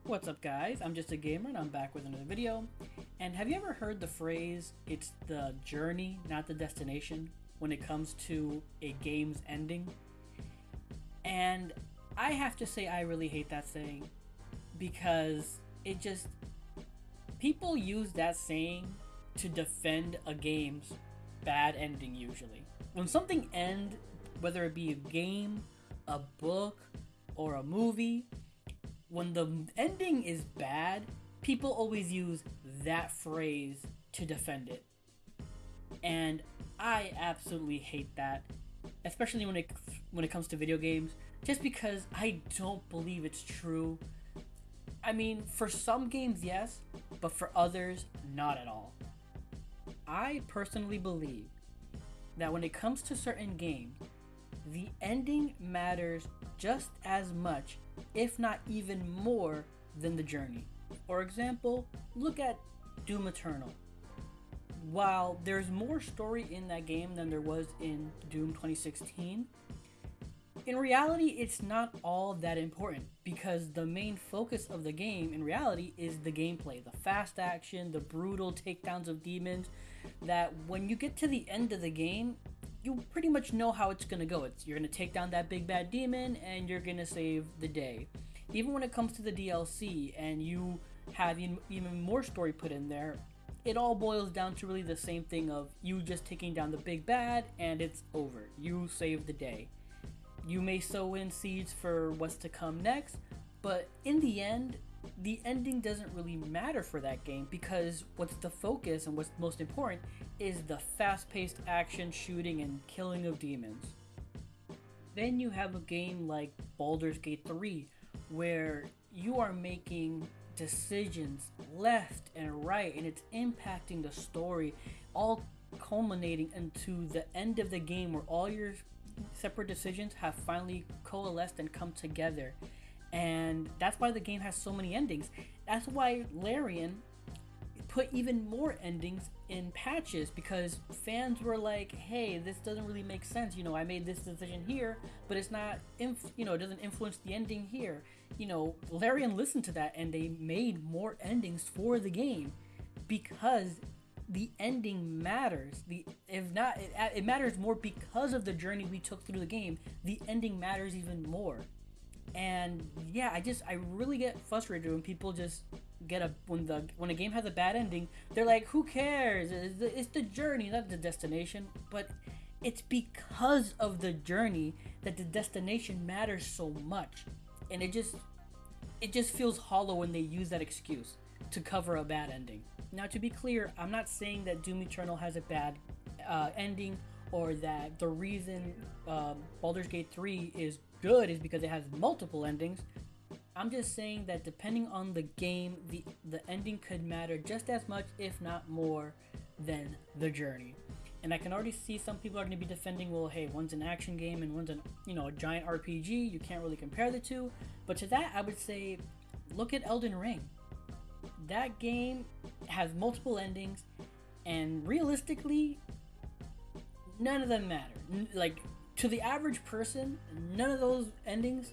What's up guys, I'm just a gamer and I'm back with another video. And have you ever heard the phrase, it's the journey, not the destination, when it comes to a game's ending? And I have to say I really hate that saying because people use that saying to defend a game's bad ending usually. When something ends, whether it be a game, a book, or a movie, when the ending is bad, people always use that phrase to defend it. And I absolutely hate that, especially when it comes to video games, just because I don't believe it's true. I mean, for some games, yes, but for others, not at all. I personally believe that when it comes to certain games, the ending matters just as much, if not even more, than the journey. For example, look at Doom Eternal. While there's more story in that game than there was in Doom 2016, in reality it's not all that important because the main focus of the game in reality is the gameplay, the fast action, the brutal takedowns of demons, that when you get to the end of the game, you pretty much know how it's gonna go. You're gonna take down that big bad demon and you're gonna save the day. Even when it comes to the DLC and you have even more story put in there, it all boils down to really the same thing of you just taking down the big bad and it's over. You save the day. You may sow in seeds for what's to come next, but in the end, the ending doesn't really matter for that game because what's the focus and what's most important is the fast-paced action, shooting, and killing of demons. Then you have a game like Baldur's Gate 3 where you are making decisions left and right and it's impacting the story, all culminating into the end of the game where all your separate decisions have finally coalesced and come together. And that's why the game has so many endings. That's why Larian put even more endings in patches, because fans were like, hey, this doesn't really make sense. I made this decision here, but it's not, it doesn't influence the ending here. Larian listened to that and they made more endings for the game because the ending matters. If not, it matters more because of the journey we took through the game. The ending matters even more. And yeah, I really get frustrated when people just when a game has a bad ending, they're like, who cares? It's the journey, not the destination. But it's because of the journey that the destination matters so much. And it just feels hollow when they use that excuse to cover a bad ending. Now, to be clear, I'm not saying that Doom Eternal has a bad ending, or that the reason Baldur's Gate 3 is good is because it has multiple endings. I'm just saying that depending on the game, the ending could matter just as much, if not more, than the journey. And I can already see some people are going to be defending, well, hey, one's an action game and one's a giant RPG. You can't really compare the two. But to that, I would say, look at Elden Ring. That game has multiple endings, and realistically, none of them matter. Like, to the average person, none of those endings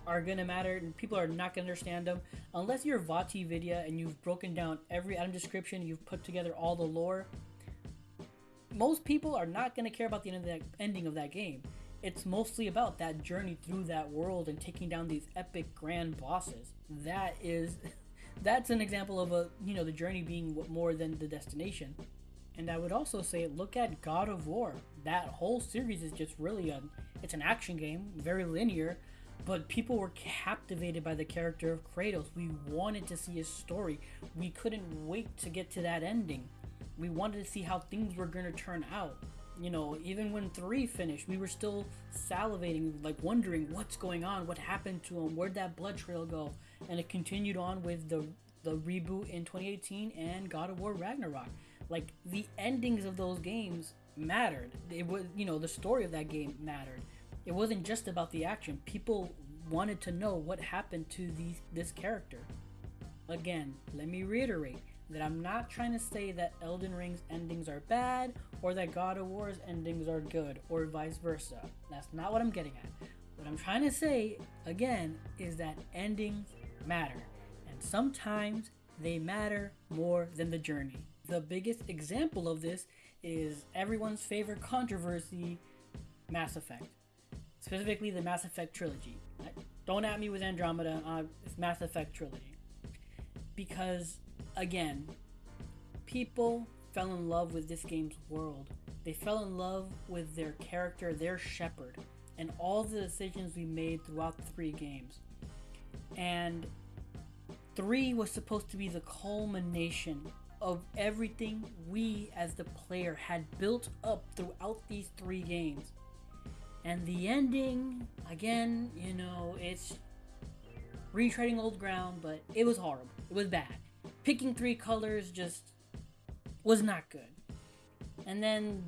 are gonna matter, and people are not gonna understand them unless you're Vati Vidya and you've broken down every item description, you've put together all the lore. Most people are not gonna care about the ending of that game. It's mostly about that journey through that world and taking down these epic grand bosses. That's an example of the journey being more than the destination. And I would also say, look at God of War. That whole series is just really it's an action game, very linear, but people were captivated by the character of Kratos. We wanted to see his story. We couldn't wait to get to that ending. We wanted to see how things were going to turn out. Even when 3 finished, we were still salivating, like wondering what's going on, what happened to him, where'd that blood trail go? And it continued on with the reboot in 2018 and God of War Ragnarok. Like, the endings of those games mattered. It was, the story of that game mattered. It wasn't just about the action. People wanted to know what happened to this character. Again, let me reiterate that I'm not trying to say that Elden Ring's endings are bad or that God of War's endings are good or vice versa. That's not what I'm getting at. What I'm trying to say, again, is that endings matter. sometimes they matter more than the journey. The biggest example of this is everyone's favorite controversy, Mass Effect. Specifically, the Mass Effect trilogy. Don't at me with Andromeda, it's Mass Effect trilogy. Because, again, people fell in love with this game's world. They fell in love with their character, their Shepard, and all the decisions we made throughout the 3 games. And 3 was supposed to be the culmination of everything we as the player had built up throughout these 3 games. And the ending, again, it's retreading old ground, but it was horrible. It was bad. Picking 3 colors just was not good. And then,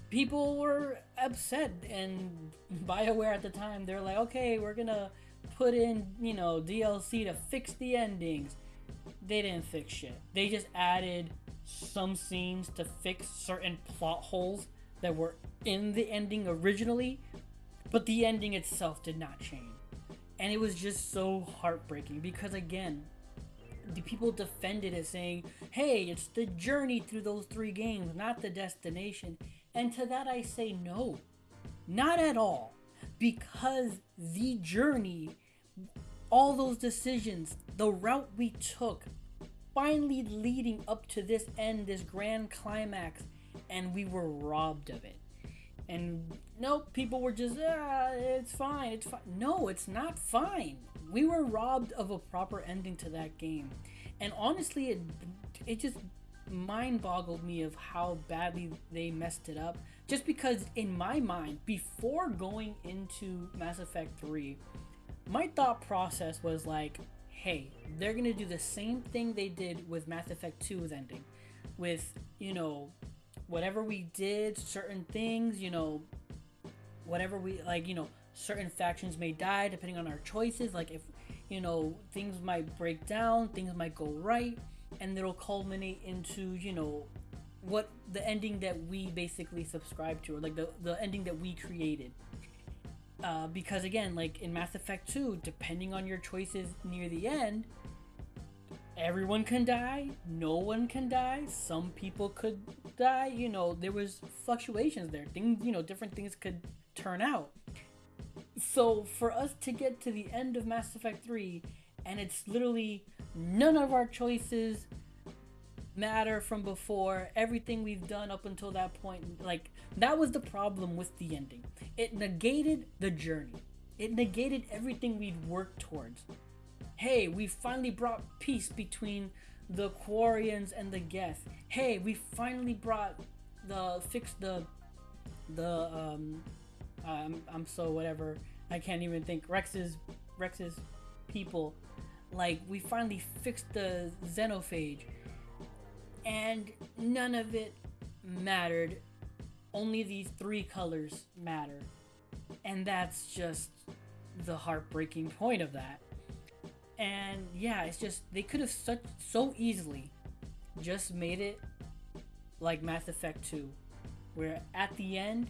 people were upset, and BioWare at the time, they're like, okay, we're gonna put in, DLC to fix the endings. They didn't fix shit. They just added some scenes to fix certain plot holes that were in the ending originally, but the ending itself did not change. And it was just so heartbreaking because, again, the people defended it saying, hey, it's the journey through those 3 games, not the destination. And to that I say no, not at all. Because the journey, all those decisions, the route we took, finally leading up to this end, this grand climax, and we were robbed of it. And nope, people were just, it's fine, it's fine. No, it's not fine. We were robbed of a proper ending to that game. And honestly, it just mind boggled me of how badly they messed it up. Just because in my mind, before going into Mass Effect 3, my thought process was like, hey, they're gonna do the same thing they did with Mass Effect 2's ending. With, whatever we did, certain things, whatever we, certain factions may die depending on our choices. Like, if, things might break down, things might go right, and it'll culminate into, what the ending that we basically subscribe to, or like the ending that we created. Because again, like in Mass Effect 2, depending on your choices near the end, everyone can die, no one can die, some people could die, there was fluctuations there. Things, different things could turn out. So for us to get to the end of Mass Effect 3, and it's literally none of our choices matter from before, everything we've done up until that point, like, that was the problem with the ending. It negated the journey. It negated everything we'd worked towards. Hey, we finally brought peace between the Quarians and the Geth. Hey, we finally brought I'm so whatever, I can't even think, Rex's people. Like, we finally fixed the xenophage. And none of it mattered. Only these 3 colors matter. And that's just the heartbreaking point of that. And yeah, it's just, they could have so easily just made it like Mass Effect 2, where at the end,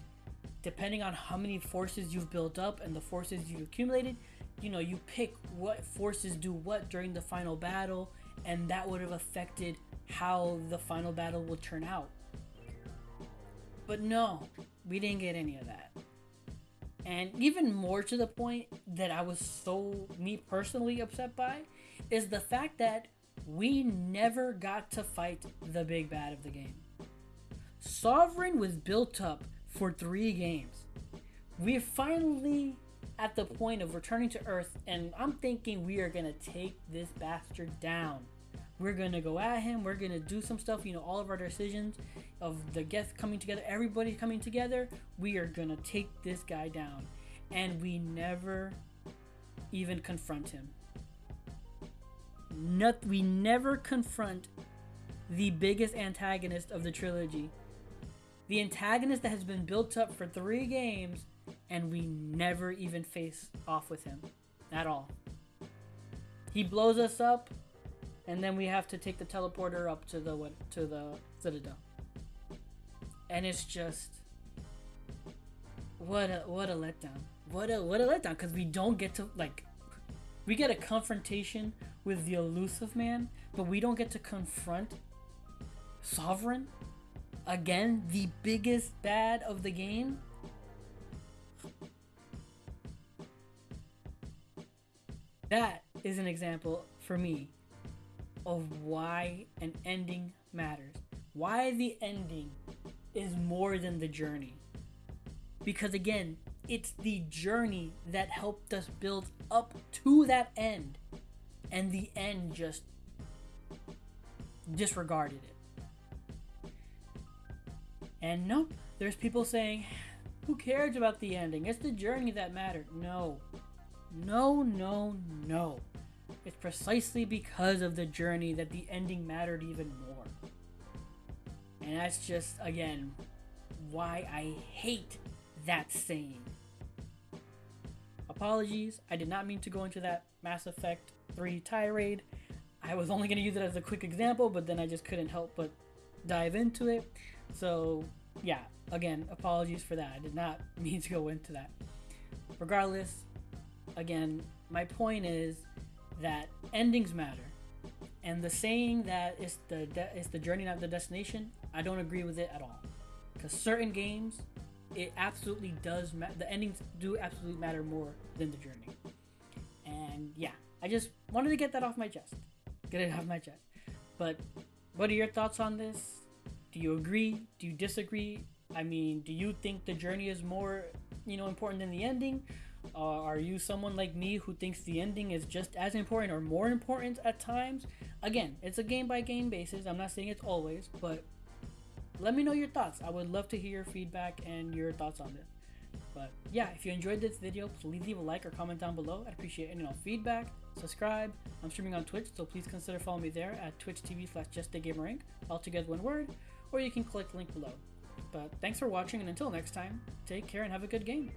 depending on how many forces you've built up and the forces you've accumulated, you pick what forces do what during the final battle, and that would have affected how the final battle will turn out. But no, we didn't get any of that. And even more to the point that I was me personally upset by, is the fact that we never got to fight the big bad of the game. Sovereign was built up for 3 games. We're finally at the point of returning to Earth, and I'm thinking we are gonna take this bastard down. We're gonna go at him, we're gonna do some stuff, all of our decisions of the Geth coming together, everybody coming together, we are gonna take this guy down. And we never even confront him. We never confront the biggest antagonist of the trilogy. The antagonist that has been built up for 3 games, and we never even face off with him at all. He blows us up, and then we have to take the teleporter up to the Citadel. And it's just, what a letdown. What a letdown, because we don't get to, We get a confrontation with the elusive man, but we don't get to confront Sovereign? Again, the biggest bad of the game? That is an example for me of why an ending matters. Why the ending is more than the journey. Because again, it's the journey that helped us build up to that end. And the end just disregarded it. And nope, there's people saying, who cares about the ending? It's the journey that mattered. No. No, no, no. It's precisely because of the journey that the ending mattered even more. And that's just, again, why I hate that saying. Apologies, I did not mean to go into that Mass Effect 3 tirade. I was only going to use it as a quick example, but then I just couldn't help but dive into it. So, yeah, again, apologies for that. I did not mean to go into that. Regardless, again, my point is that endings matter. And the saying that it's the journey, not the destination, I don't agree with it at all. Because certain games, it absolutely does the endings do absolutely matter more than the journey. And yeah, I just wanted to get that off my chest. Get it off my chest. But what are your thoughts on this? Do you agree? Do you disagree? I mean, do you think the journey is more, important than the ending? Are you someone like me who thinks the ending is just as important or more important at times? Again, it's a game by game basis. I'm not saying it's always, but let me know your thoughts. I would love to hear your feedback and your thoughts on this. But yeah, if you enjoyed this video, please leave a like or comment down below. I'd appreciate any feedback. Subscribe. I'm streaming on Twitch, so please consider following me there at twitch.tv/JustAGamerInc, all together one word, or you can click the link below. But thanks for watching, and until next time, take care and have a good game.